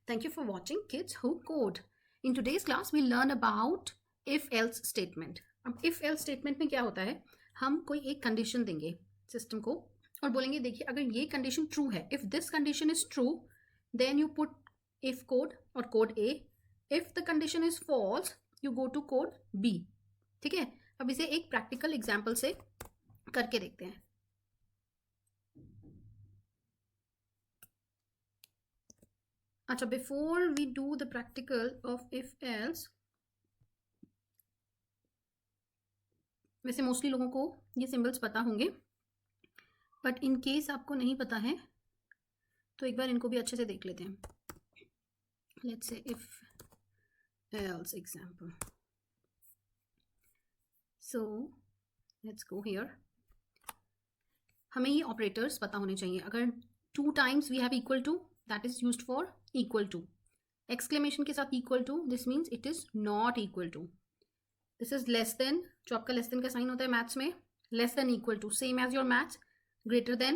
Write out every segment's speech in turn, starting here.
Thank you for watching Kids Who Code. In today's class, we'll learn about if-else statement. अब if-else statement में क्या होता है, हम कोई एक कंडीशन देंगे सिस्टम को और बोलेंगे देखिए अगर ये कंडीशन ट्रू है, if this condition is true then you put if code और code A, if the condition is false you go to code B. ठीक है, अब इसे एक प्रैक्टिकल एग्जाम्पल से करके देखते हैं. अच्छा, before we do the practical of if else, वैसे मोस्टली लोगों को ये सिंबल्स पता होंगे, बट इन केस आपको नहीं पता है तो एक बार इनको भी अच्छे से देख लेते हैं. Let's say if else example. So let's go here. हमें ये ऑपरेटर्स पता होने चाहिए. अगर 2 times we have equal to, that is used for equal to. Exclamation के साथ equal to, this means it is not equal to. This is less than, जो आपका लेस देन का साइन होता है मैथ्स में, less than equal to same as your maths, greater than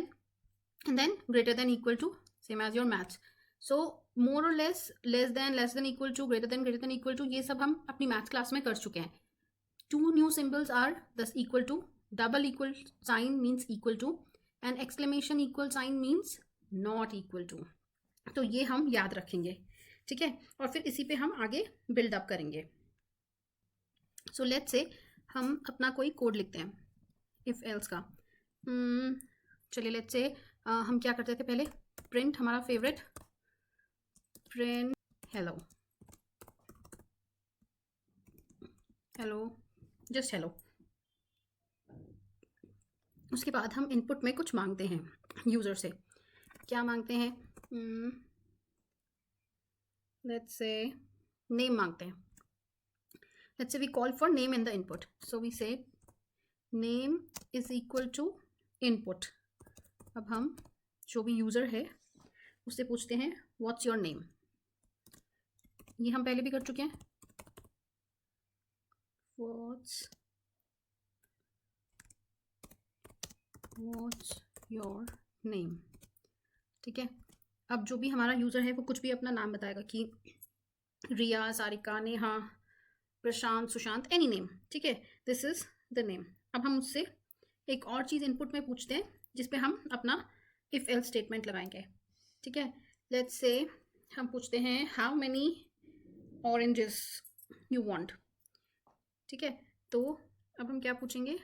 and then greater than equal to same as your maths. So more और less than equal to, greater than equal to, ये सब हम अपनी maths class में कर चुके हैं. 2 new symbols are this equal to, double equal sign means equal to and exclamation equal sign means not equal to. तो ये हम याद रखेंगे. ठीक है, और फिर इसी पे हम आगे बिल्डअप करेंगे. सो लेट्स से हम अपना कोई कोड लिखते हैं इफ एल्स का. चलिए लेट्स से हम क्या करते थे पहले, प्रिंट, हमारा favourite, print hello, hello, just hello. उसके बाद हम इनपुट में कुछ मांगते हैं यूज़र से. क्या मांगते हैं? लेट्स से नेम मांगते हैं. Let's say we call for name in the input. So we say name is equal to input. अब हम जो भी यूज़र है उससे पूछते हैं व्हाट्स योर नेम. ये हम पहले भी कर चुके हैं. What's your name. ठीक है, अब जो भी हमारा यूज़र है वो कुछ भी अपना नाम बताएगा कि रिया, सारिका, नेहा, प्रशांत, सुशांत, एनी नेम. ठीक है, दिस इज द नेम. अब हम उससे एक और चीज़ इनपुट में पूछते हैं जिस पे हम अपना इफ एल्स स्टेटमेंट लगाएंगे. ठीक है, लेट्स से हम पूछते हैं how many oranges you want. ठीक है, तो अब हम क्या पूछेंगे,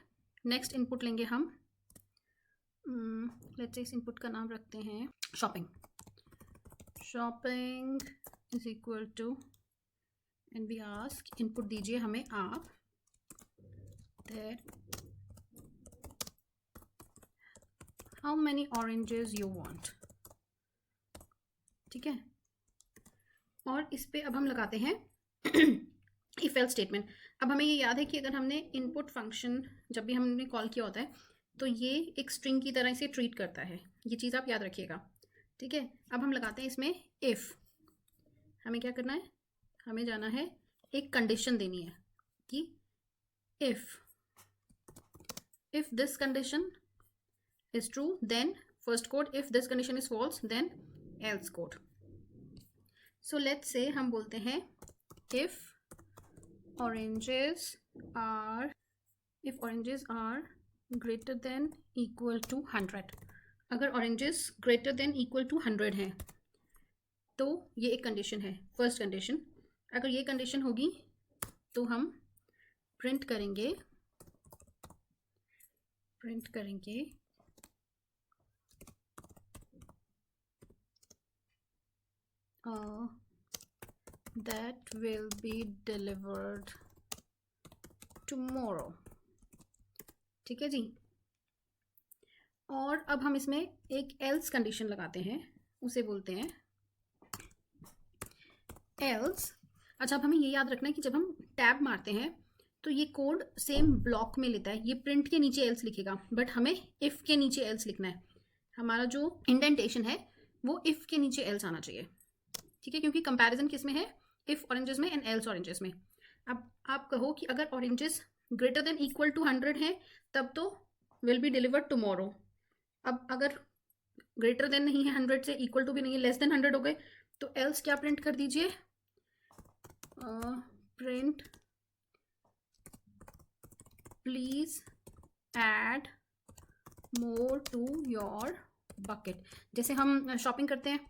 नेक्स्ट इनपुट लेंगे हम. लेट्स से इस इनपुट का नाम रखते हैं shopping. Shopping is equal to and we ask, input दीजिए हमें आप, that how many oranges you want. ठीक है, और इस पे अब हम लगाते हैं इफ एल्स स्टेटमेंट. अब हमें ये याद है कि अगर हमने इनपुट फंक्शन जब भी हमने कॉल किया होता है तो ये एक स्ट्रिंग की तरह इसे ट्रीट करता है. ये चीज़ आप याद रखिएगा. ठीक है, अब हम लगाते हैं इसमें इफ़. हमें क्या करना है, हमें जाना है, एक कंडीशन देनी है कि if this condition is true then first code, if this condition is false then else code. So let's say हम बोलते हैं if oranges are greater than equal to 100. अगर oranges greater than equal to 100 हैं तो ये एक condition है, first condition. अगर ये कंडीशन होगी तो हम प्रिंट करेंगे that will be delivered tomorrow. ठीक है जी. और अब हम इसमें एक एल्स कंडीशन लगाते हैं, उसे बोलते हैं एल्स. अच्छा, अब हमें ये याद रखना है कि जब हम टैब मारते हैं तो ये कोड सेम ब्लॉक में लेता है. ये प्रिंट के नीचे एल्स लिखेगा, बट हमें इफ़ के नीचे एल्स लिखना है. हमारा जो इंडेंटेशन है वो इफ़ के नीचे एल्स आना चाहिए. ठीक है, क्योंकि कंपैरिजन किस में है, इफ़ ऑरेंजेस में एंड एल्स ऑरेंजेस में. अब आप कहो कि अगर oranges greater than equal to 100 है तब तो विल बी डिलीवर्ड टुमारो. अब अगर ग्रेटर देन नहीं है 100 से, इक्वल टू भी नहीं है, लेस देन 100 हो गए तो एल्स क्या प्रिंट कर दीजिए, print please add more to your bucket. जैसे हम शॉपिंग करते हैं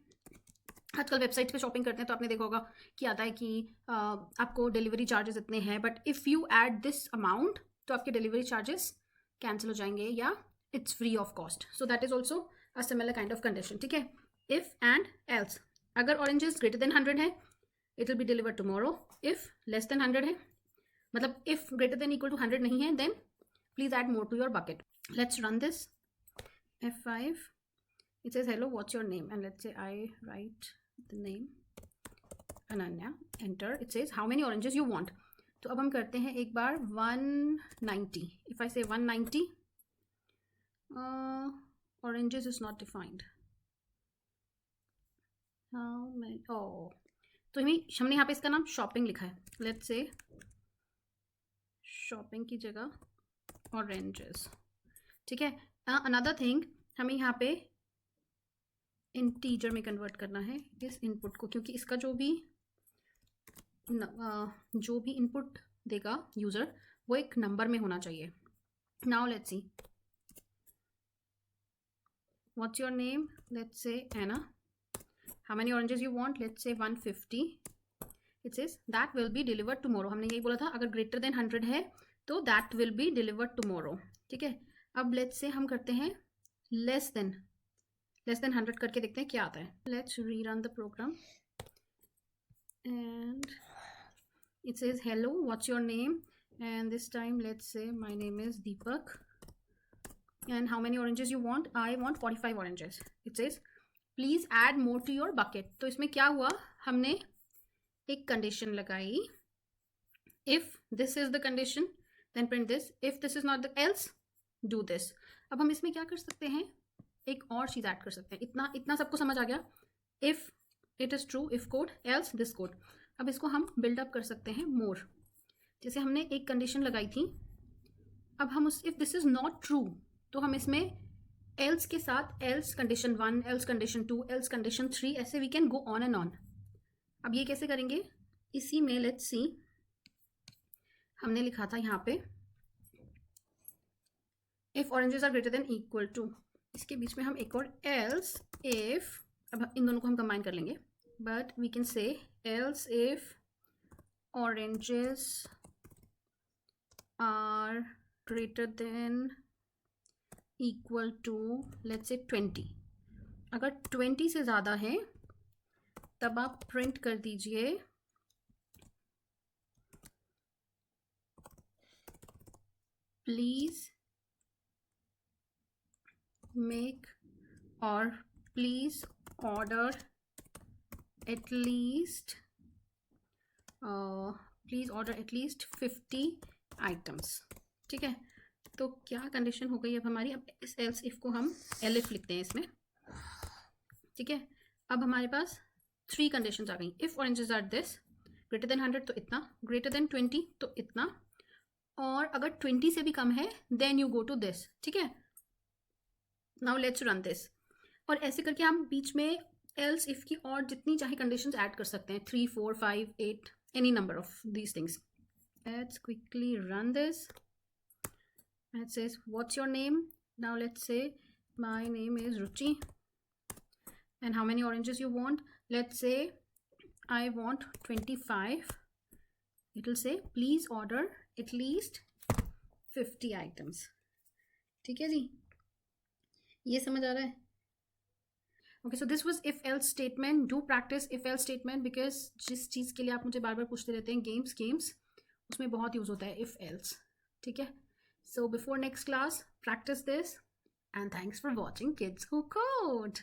आजकल, वेबसाइट्स पे शॉपिंग करते हैं, तो आपने देखा होगा कि आता है कि आपको डिलीवरी चार्जेस इतने हैं, but if you add this amount तो आपके डिलीवरी चार्जेस कैंसिल हो जाएंगे या it's free of cost. So that is also a similar kind of condition, ठीक है। इफ़ एंड एल्स, अगर ऑरेंजेस ग्रेटर देन 100 है it will be delivered tomorrow, if less than 100 है, मतलब if greater than equal to 100 नहीं है, then please add more to your bucket. Let's run this F5. It says hello, what's your name, and let's say I write the name Ananya, enter. It says how many oranges you want. तो अब हम करते हैं एक बार 190. If I say 190, oranges is not defined. How many? Oh, तो हमने यहाँ पे इसका नाम शॉपिंग लिखा है। लेट्स से शॉपिंग की जगह ऑरेंजेस, ठीक है। अनदर थिंग, हमें यहाँ पे इंटीजर में कन्वर्ट करना है इस इनपुट को, क्योंकि इसका जो भी इनपुट देगा यूज़र वो एक नंबर में होना चाहिए। Now let's see, what's your name, let's say Anna, how many oranges you want, let's say 150। It says that will be delivered tomorrow. हमने यही बोला था अगर ग्रेटर देन 100 है तो that will be delivered tomorrow, ठीक है। अब लेट्स से हम करते हैं लेस देन 100 करके देखते हैं क्या आता है। Let's rerun the program and it says hello, what's your name, and this time let's say my name is Deepak, and how many oranges you want, I want 45 oranges. It says please add more to your bucket. तो इसमें क्या हुआ, हमने एक condition लगाई, if this is the condition then print this, if this is not the else do this. अब हम इसमें क्या कर सकते हैं, एक और चीज़ ऐड कर सकते हैं। इतना सबको समझ आ गया, if it is true if code, else this code. अब इसको हम बिल्डअप कर सकते हैं मोर। जैसे हमने एक कंडीशन लगाई थी, अब हम उस if this is not true तो हम इसमें एल्स के साथ else condition 1, else condition 2, else condition 3, ऐसे we can go on and on. अब ये कैसे करेंगे, इसी में लेट्स सी, हमने लिखा था यहाँ पे if oranges are greater than equal to, इसके बीच में हम एक और एल्स इफ, अब इन दोनों को हम कंबाइन कर लेंगे, but we can say else if oranges are greater than equal to let's say 20। अगर 20 से ज़्यादा है तब आप प्रिंट कर दीजिए please make or please order at least 50 items, ठीक है। तो क्या कंडीशन हो गई अब हमारी, अब इस एल्स इफ को हम एलिफ लिखते हैं इसमें, ठीक है। अब हमारे पास 3 कंडीशंस आ गई, if oranges are this, greater than 100 तो इतना, ग्रेटर देन 20 तो इतना, और अगर 20 से भी कम है then you go to this, ठीक है। नाउ लेट्स रन दिस, और ऐसे करके हम बीच में एल्स इफ की और जितनी चाहे कंडीशंस ऐड कर सकते हैं, 3, 4, 5, 8, any number of these things. Let's quickly run this, it says what's your name, now let's say my name is Ruchi, and how many oranges you want, let's say I want 25, it will say please order at least 50 items, ठीक है जी, ये समझ आ रहा है। Okay, so this was if else statement. Do practice if else statement, because जिस चीज़ के लिए आप मुझे बार बार पूछते रहते हैं गेम्स उसमें बहुत यूज़ होता है इफ एल्स, ठीक है। So before next class practice this, and thanks for watching Kids Who Code.